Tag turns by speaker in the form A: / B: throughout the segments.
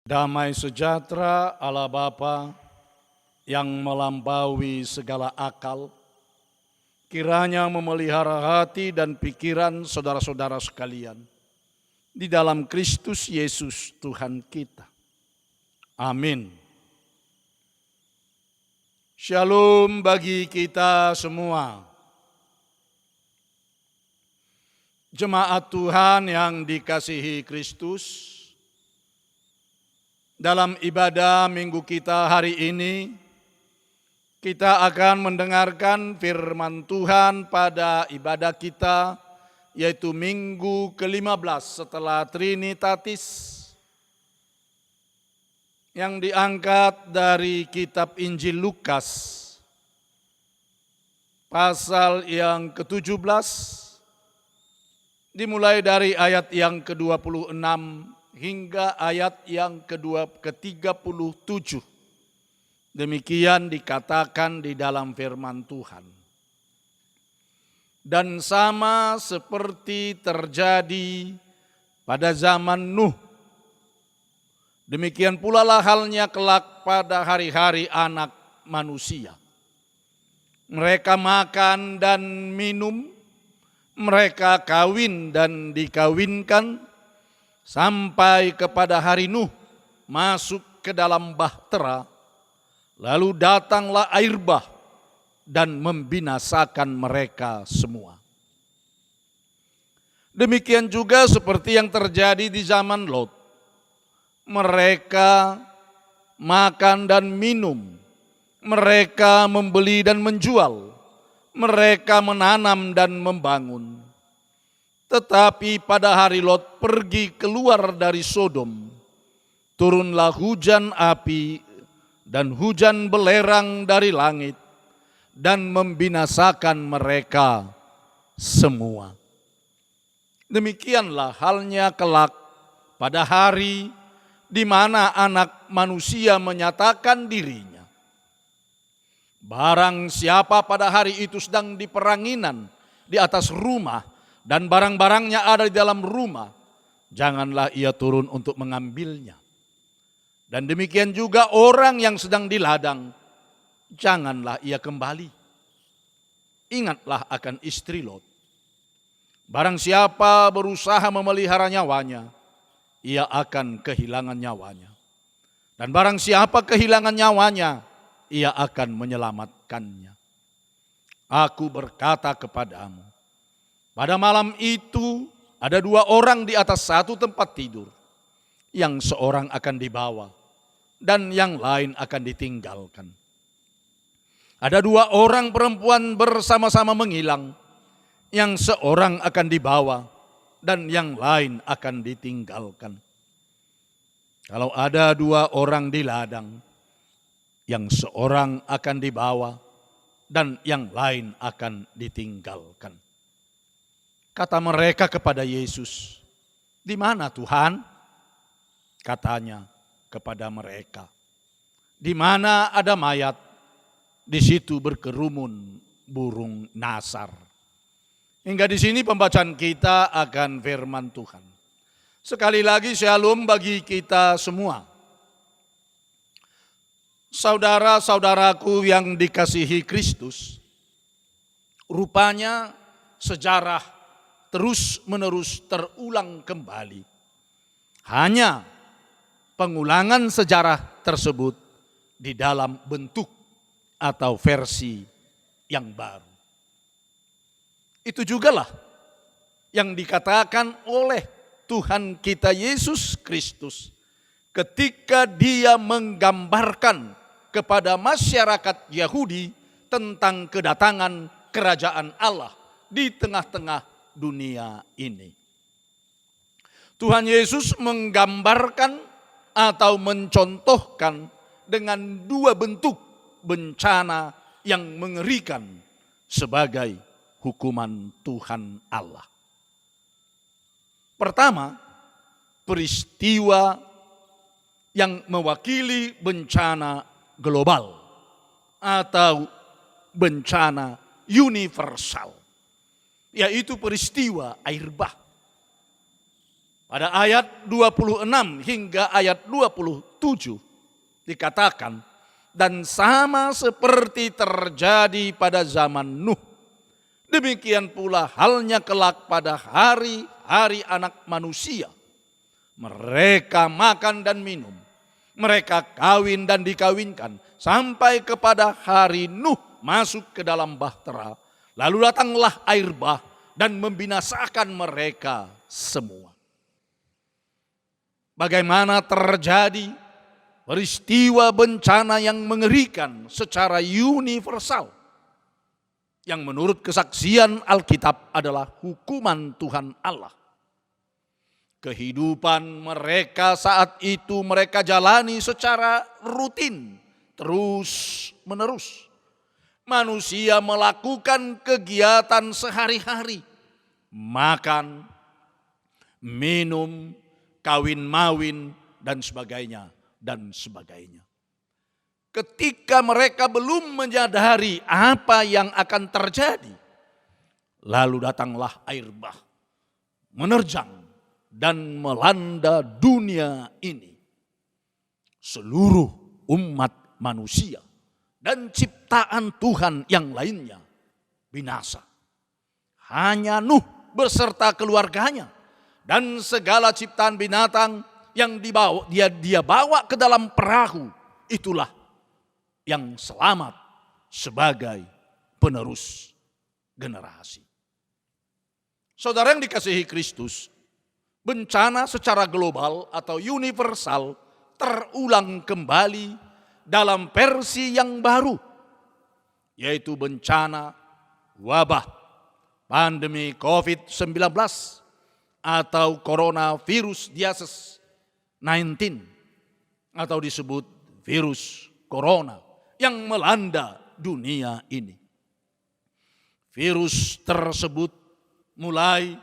A: Damai sejahtera Allah Bapa yang melampaui segala akal, kiranya memelihara hati dan pikiran saudara-saudara sekalian di dalam Kristus Yesus Tuhan kita. Amin. Shalom bagi kita semua. Jemaat Tuhan yang dikasihi Kristus, dalam ibadah minggu kita hari ini, kita akan mendengarkan firman Tuhan pada ibadah kita, yaitu minggu ke-15 setelah Trinitatis, yang diangkat dari kitab Injil Lukas, pasal yang ke-17, dimulai dari ayat yang ke-26 hingga ayat yang ke-37. Demikian dikatakan di dalam firman Tuhan. Dan sama seperti terjadi pada zaman Nuh, demikian pula lah halnya kelak pada hari-hari anak manusia. Mereka makan dan minum, mereka kawin dan dikawinkan, sampai kepada hari Nuh masuk ke dalam bahtera, lalu datanglah air bah dan membinasakan mereka semua. Demikian juga seperti yang terjadi di zaman Lot. Mereka makan dan minum, mereka membeli dan menjual, mereka menanam dan membangun. Tetapi pada hari Lot pergi keluar dari Sodom, turunlah hujan api dan hujan belerang dari langit dan membinasakan mereka semua. Demikianlah halnya kelak pada hari di mana anak manusia menyatakan dirinya. Barang siapa pada hari itu sedang di peranginan di atas rumah, dan barang-barangnya ada di dalam rumah, janganlah ia turun untuk mengambilnya. Dan demikian juga orang yang sedang di ladang, janganlah ia kembali. Ingatlah akan istri Lot. Barang siapa berusaha memelihara nyawanya, ia akan kehilangan nyawanya. Dan barang siapa kehilangan nyawanya, ia akan menyelamatkannya. Aku berkata kepadamu, pada malam itu ada dua orang di atas satu tempat tidur, yang seorang akan dibawa dan yang lain akan ditinggalkan. Ada dua orang perempuan bersama-sama menghilang, yang seorang akan dibawa dan yang lain akan ditinggalkan. Kalau ada dua orang di ladang, yang seorang akan dibawa dan yang lain akan ditinggalkan. Kata mereka kepada Yesus, "Di mana Tuhan?" Katanya kepada mereka, "Di mana ada mayat, di situ berkerumun burung nasar." Hingga di sini pembacaan kita akan firman Tuhan. Sekali lagi shalom bagi kita semua. Saudara-saudaraku yang dikasihi Kristus, rupanya sejarah terus-menerus terulang kembali. Hanya pengulangan sejarah tersebut di dalam bentuk atau versi yang baru. Itu jugalah yang dikatakan oleh Tuhan kita Yesus Kristus ketika Dia menggambarkan kepada masyarakat Yahudi tentang kedatangan kerajaan Allah di tengah-tengah dunia ini. Tuhan Yesus menggambarkan atau mencontohkan dengan dua bentuk bencana yang mengerikan sebagai hukuman Tuhan Allah. Pertama, peristiwa yang mewakili bencana global atau bencana universal, yaitu peristiwa air bah. Pada ayat 26 hingga ayat 27 dikatakan, dan sama seperti terjadi pada zaman Nuh, demikian pula halnya kelak pada hari-hari Anak Manusia. Mereka makan dan minum, mereka kawin dan dikawinkan, sampai kepada hari Nuh masuk ke dalam bahtera. Lalu datanglah air bah dan membinasakan mereka semua. Bagaimana terjadi peristiwa bencana yang mengerikan secara universal, yang menurut kesaksian Alkitab adalah hukuman Tuhan Allah. Kehidupan mereka saat itu mereka jalani secara rutin, terus menerus. Manusia melakukan kegiatan sehari-hari, makan, minum, kawin mawin, dan sebagainya, dan sebagainya. Ketika mereka belum menyadari apa yang akan terjadi, lalu datanglah air bah, menerjang dan melanda dunia ini. Seluruh umat manusia dan ciptaan Tuhan yang lainnya binasa. Hanya Nuh beserta keluarganya dan segala ciptaan binatang yang dia bawa ke dalam perahu, itulah yang selamat sebagai penerus generasi. Saudara yang dikasihi Kristus, bencana secara global atau universal terulang kembali dalam versi yang baru, yaitu bencana wabah pandemi COVID-19 atau coronavirus disease 19 atau disebut virus corona yang melanda dunia ini. Virus tersebut mulai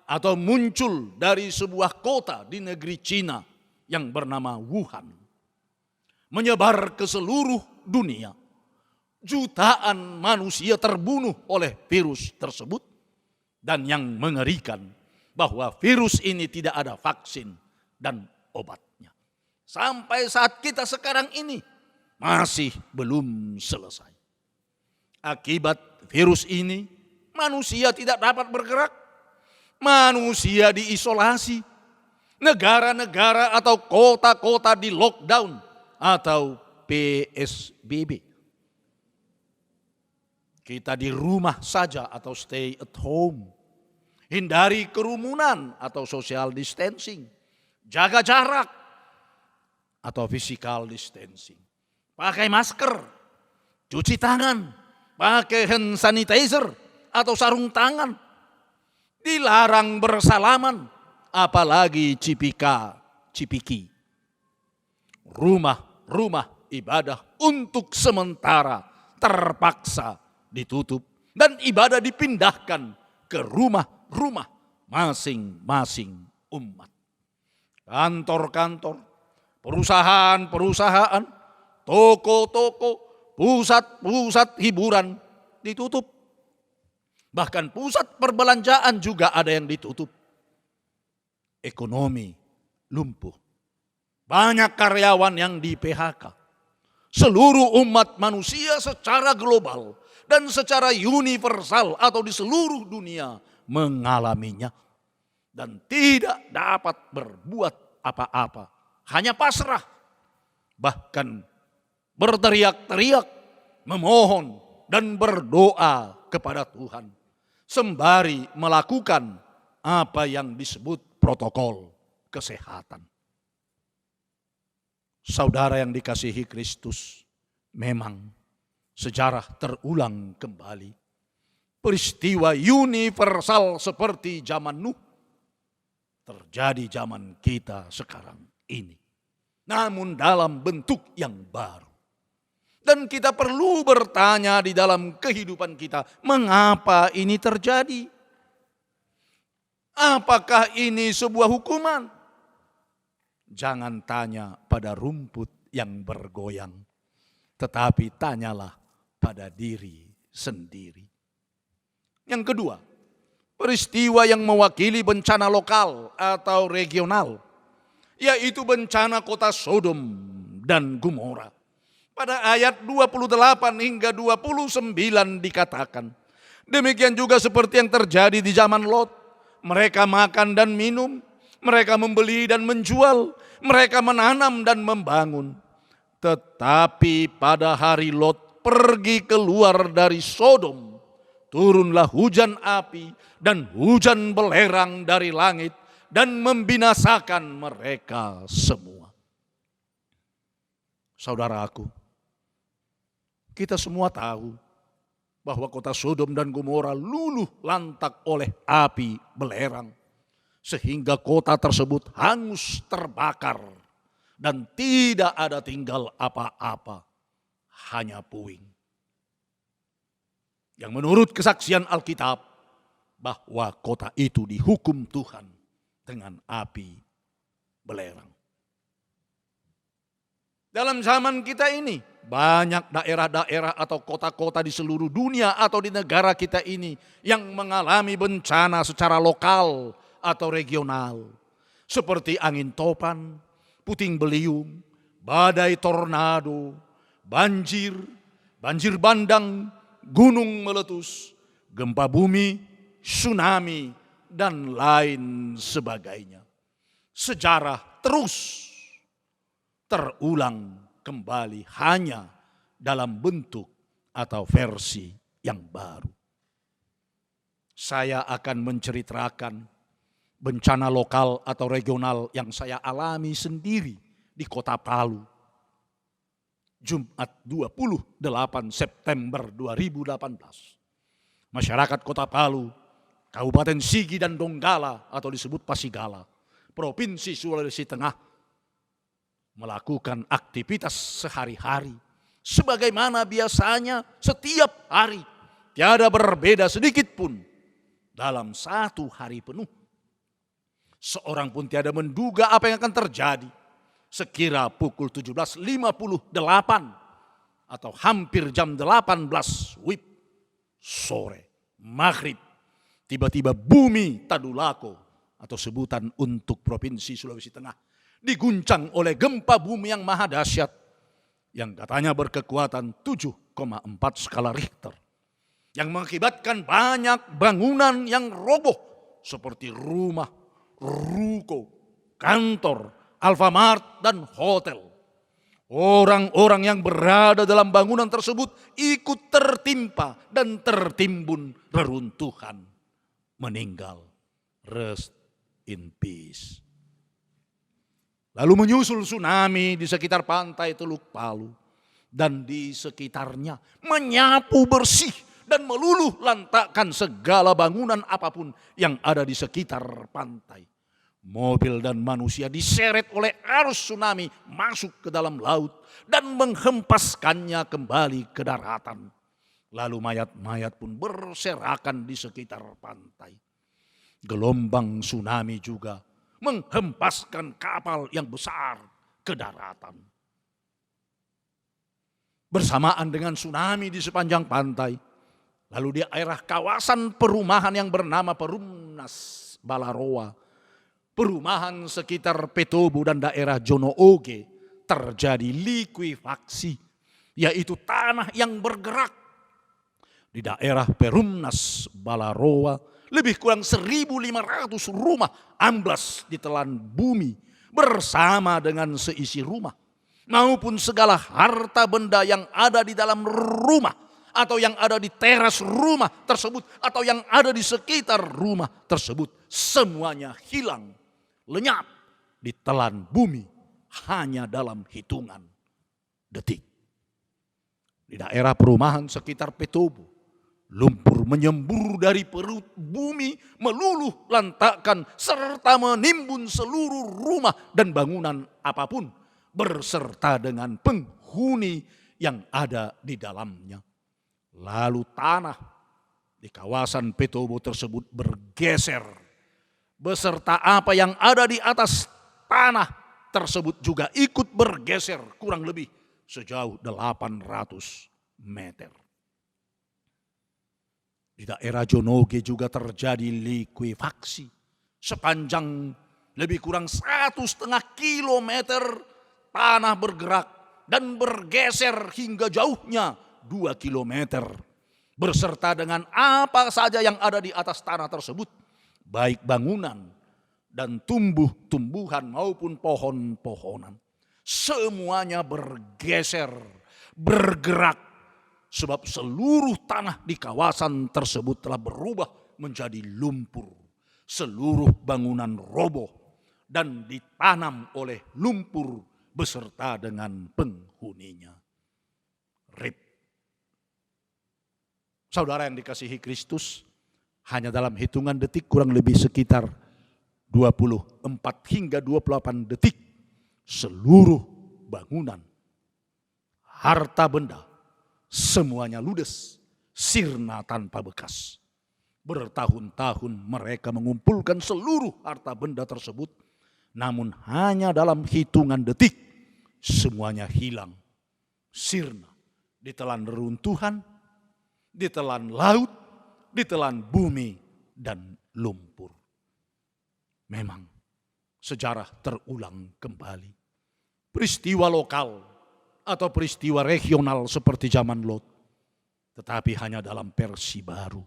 A: atau muncul dari sebuah kota di negeri Cina yang bernama Wuhan. Menyebar ke seluruh dunia. Jutaan manusia terbunuh oleh virus tersebut. Dan yang mengerikan bahwa virus ini tidak ada vaksin dan obatnya. Sampai saat kita sekarang ini masih belum selesai. Akibat virus ini manusia tidak dapat bergerak. Manusia diisolasi. Negara-negara atau kota-kota di lockdown atau PSBB. Kita di rumah saja atau stay at home. Hindari kerumunan atau social distancing. Jaga jarak atau physical distancing. Pakai masker, cuci tangan, pakai hand sanitizer atau sarung tangan. Dilarang bersalaman, apalagi cipika-cipiki. Rumah ibadah untuk sementara terpaksa ditutup dan ibadah dipindahkan ke rumah-rumah masing-masing umat. Kantor-kantor, perusahaan-perusahaan, toko-toko, pusat-pusat hiburan ditutup. Bahkan pusat perbelanjaan juga ada yang ditutup. Ekonomi lumpuh. Banyak karyawan yang di PHK. Seluruh umat manusia secara global dan secara universal atau di seluruh dunia mengalaminya. Dan tidak dapat berbuat apa-apa. Hanya pasrah. Bahkan berteriak-teriak, memohon dan berdoa kepada Tuhan. Sembari melakukan apa yang disebut protokol kesehatan. Saudara yang dikasihi Kristus, memang sejarah terulang kembali. Peristiwa universal seperti zaman Nuh terjadi zaman kita sekarang ini. Namun dalam bentuk yang baru. Dan kita perlu bertanya di dalam kehidupan kita, mengapa ini terjadi? Apakah ini sebuah hukuman? Jangan tanya pada rumput yang bergoyang, tetapi tanyalah pada diri sendiri. Yang kedua, peristiwa yang mewakili bencana lokal atau regional, yaitu bencana kota Sodom dan Gomora. Pada ayat 28 hingga 29 dikatakan, demikian juga seperti yang terjadi di zaman Lot. Mereka makan dan minum, mereka membeli dan menjual, mereka menanam dan membangun. Tetapi pada hari Lot pergi keluar dari Sodom, turunlah hujan api dan hujan belerang dari langit dan membinasakan mereka semua. Saudaraku, kita semua tahu bahwa kota Sodom dan Gomora luluh lantak oleh api belerang, sehingga kota tersebut hangus terbakar dan tidak ada tinggal apa-apa, hanya puing. Yang menurut kesaksian Alkitab, bahwa kota itu dihukum Tuhan dengan api belerang. Dalam zaman kita ini, banyak daerah-daerah atau kota-kota di seluruh dunia atau di negara kita ini yang mengalami bencana secara lokal atau regional. Seperti angin topan, puting beliung, badai tornado, banjir bandang, gunung meletus, gempa bumi, tsunami, dan lain sebagainya. Sejarah terus terulang kembali hanya dalam bentuk atau versi yang baru. Saya akan menceritakan bencana lokal atau regional yang saya alami sendiri di kota Palu. Jumat 28 September 2018. Masyarakat kota Palu, Kabupaten Sigi dan Donggala atau disebut Pasigala, Provinsi Sulawesi Tengah, melakukan aktivitas sehari-hari sebagaimana biasanya setiap hari, tiada berbeda sedikit pun dalam satu hari penuh. Seorang pun tiada menduga apa yang akan terjadi. Sekira pukul 17.58 atau hampir jam 18 WIB sore, maghrib, tiba-tiba bumi Tadulako atau sebutan untuk Provinsi Sulawesi Tengah diguncang oleh gempa bumi yang maha dahsyat yang katanya berkekuatan 7,4 skala Richter, yang mengakibatkan banyak bangunan yang roboh seperti rumah, ruko, kantor, Alfamart, dan hotel. Orang-orang yang berada dalam bangunan tersebut ikut tertimpa dan tertimbun reruntuhan, meninggal. Rest in peace. Lalu menyusul tsunami di sekitar pantai Teluk Palu dan di sekitarnya, menyapu bersih dan meluluh lantakkan segala bangunan apapun yang ada di sekitar pantai. Mobil dan manusia diseret oleh arus tsunami masuk ke dalam laut dan menghempaskannya kembali ke daratan. Lalu mayat-mayat pun berserakan di sekitar pantai. Gelombang tsunami juga menghempaskan kapal yang besar ke daratan. Bersamaan dengan tsunami di sepanjang pantai, lalu di daerah kawasan perumahan yang bernama Perumnas Balaroa, perumahan sekitar Petobo dan daerah Jono Oge, terjadi likuifaksi, yaitu tanah yang bergerak. Di daerah Perumnas Balaroa, lebih kurang 1.500 rumah amblas ditelan bumi bersama dengan seisi rumah, maupun segala harta benda yang ada di dalam rumah atau yang ada di teras rumah tersebut atau yang ada di sekitar rumah tersebut, semuanya hilang, lenyap, ditelan bumi hanya dalam hitungan detik. Di daerah perumahan sekitar Petobo, lumpur menyembur dari perut bumi, meluluh lantakkan serta menimbun seluruh rumah dan bangunan apapun berserta dengan penghuni yang ada di dalamnya. Lalu tanah di kawasan Petobo tersebut bergeser beserta apa yang ada di atas tanah tersebut juga ikut bergeser kurang lebih sejauh 800 meter. Di daerah Jonoge juga terjadi likuifaksi. Sepanjang lebih kurang 1,5 kilometer tanah bergerak dan bergeser hingga jauhnya 2 kilometer. Berserta dengan apa saja yang ada di atas tanah tersebut. Baik bangunan dan tumbuh-tumbuhan maupun pohon-pohonan. Semuanya bergeser, bergerak. Sebab seluruh tanah di kawasan tersebut telah berubah menjadi lumpur. Seluruh bangunan roboh dan ditanam oleh lumpur beserta dengan penghuninya. Rip. Saudara yang dikasihi Kristus, hanya dalam hitungan detik kurang lebih sekitar 24 hingga 28 detik. Seluruh bangunan, harta benda, semuanya ludes, sirna tanpa bekas. Bertahun-tahun mereka mengumpulkan seluruh harta benda tersebut. Namun hanya dalam hitungan detik semuanya hilang, sirna. Ditelan reruntuhan, ditelan laut, ditelan bumi dan lumpur. Memang sejarah terulang kembali. Peristiwa lokal atau peristiwa regional seperti zaman Lot. Tetapi hanya dalam versi baru.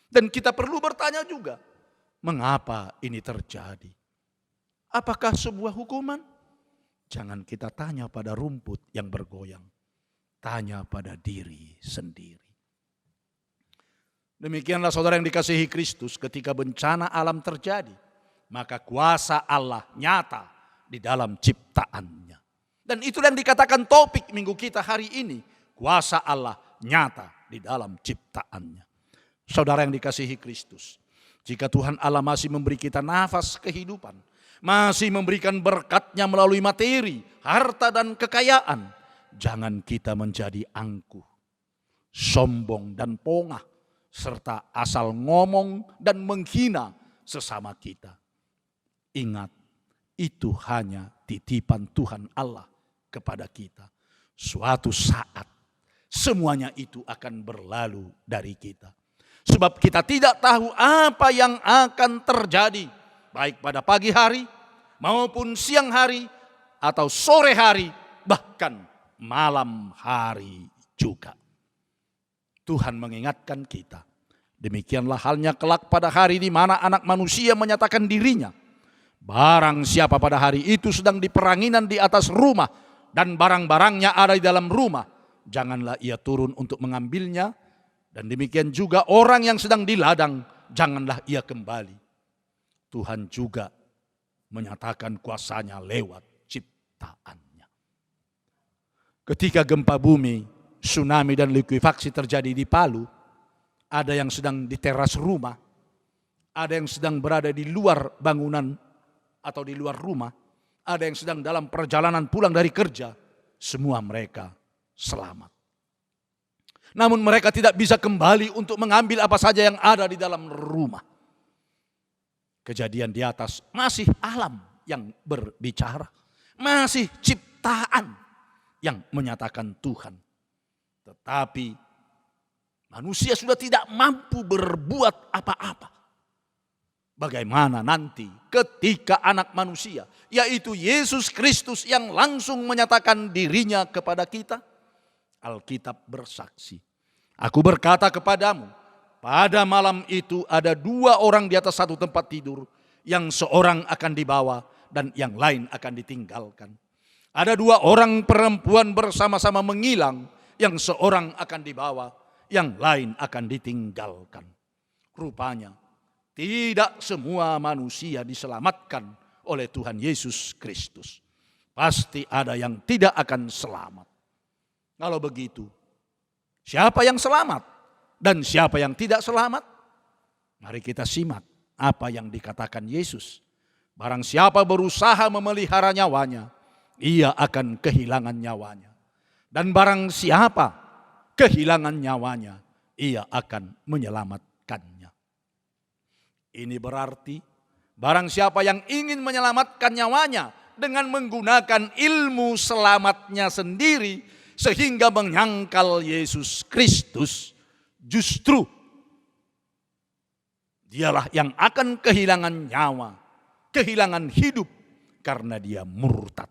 A: Dan kita perlu bertanya juga, mengapa ini terjadi? Apakah sebuah hukuman? Jangan kita tanya pada rumput yang bergoyang. Tanya pada diri sendiri. Demikianlah saudara yang dikasihi Kristus, ketika bencana alam terjadi, maka kuasa Allah nyata di dalam ciptaannya. Dan itulah yang dikatakan topik minggu kita hari ini. Kuasa Allah nyata di dalam ciptaannya. Saudara yang dikasihi Kristus, jika Tuhan Allah masih memberi kita nafas kehidupan, masih memberikan berkat-Nya melalui materi, harta dan kekayaan, jangan kita menjadi angkuh, sombong dan pongah, serta asal ngomong dan menghina sesama kita. Ingat, itu hanya titipan Tuhan Allah kepada kita. Suatu saat semuanya itu akan berlalu dari kita. Sebab kita tidak tahu apa yang akan terjadi, baik pada pagi hari maupun siang hari atau sore hari, bahkan malam hari juga. Tuhan mengingatkan kita, demikianlah halnya kelak pada hari di mana Anak Manusia menyatakan dirinya. Barang siapa pada hari itu sedang di peranginan di atas rumah dan barang-barangnya ada di dalam rumah, janganlah ia turun untuk mengambilnya. Dan demikian juga orang yang sedang di ladang, janganlah ia kembali. Tuhan juga menyatakan kuasanya lewat ciptaannya. Ketika gempa bumi, tsunami dan likuifaksi terjadi di Palu, ada yang sedang di teras rumah, ada yang sedang berada di luar bangunan atau di luar rumah, ada yang sedang dalam perjalanan pulang dari kerja, semua mereka selamat. Namun mereka tidak bisa kembali untuk mengambil apa saja yang ada di dalam rumah. Kejadian di atas masih alam yang berbicara, masih ciptaan yang menyatakan Tuhan. Tetapi manusia sudah tidak mampu berbuat apa-apa. Bagaimana nanti ketika Anak Manusia, yaitu Yesus Kristus yang langsung menyatakan dirinya kepada kita? Alkitab bersaksi, aku berkata kepadamu, pada malam itu ada 2 orang di atas satu tempat tidur, yang seorang akan dibawa dan yang lain akan ditinggalkan. Ada 2 orang perempuan bersama-sama mengilang, yang seorang akan dibawa, yang lain akan ditinggalkan. Rupanya tidak semua manusia diselamatkan oleh Tuhan Yesus Kristus. Pasti ada yang tidak akan selamat. Kalau begitu, siapa yang selamat dan siapa yang tidak selamat? Mari kita simak apa yang dikatakan Yesus. Barang siapa berusaha memelihara nyawanya, ia akan kehilangan nyawanya. Dan barang siapa kehilangan nyawanya, ia akan menyelamatkannya. Ini berarti barang siapa yang ingin menyelamatkan nyawanya dengan menggunakan ilmu selamatnya sendiri sehingga menyangkal Yesus Kristus, justru dialah yang akan kehilangan nyawa, kehilangan hidup karena dia murtad.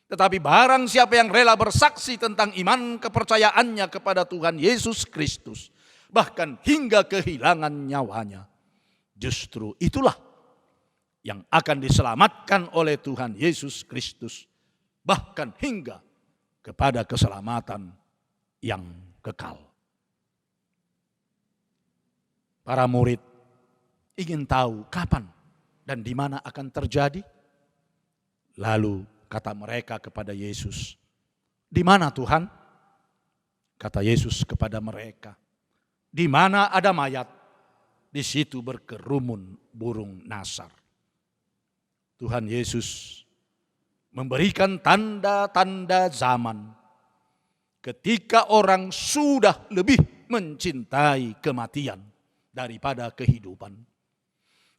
A: Tetapi barang siapa yang rela bersaksi tentang iman kepercayaannya kepada Tuhan Yesus Kristus, bahkan hingga kehilangan nyawanya, justru itulah yang akan diselamatkan oleh Tuhan Yesus Kristus, bahkan hingga kepada keselamatan yang kekal. Para murid ingin tahu kapan dan di mana akan terjadi. Lalu kata mereka kepada Yesus, "Di mana Tuhan?" Kata Yesus kepada mereka, "Di mana ada mayat, di situ berkerumun burung nasar." Tuhan Yesus memberikan tanda-tanda zaman ketika orang sudah lebih mencintai kematian daripada kehidupan.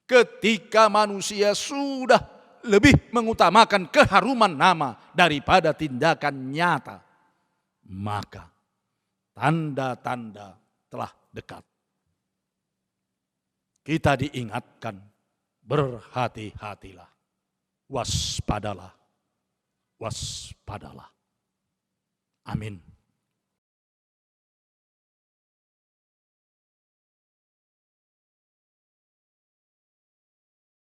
A: Ketika manusia sudah lebih mengutamakan keharuman nama daripada tindakan nyata, maka tanda-tanda telah dekat. Kita diingatkan, berhati-hatilah, waspadalah, waspadalah. Amin.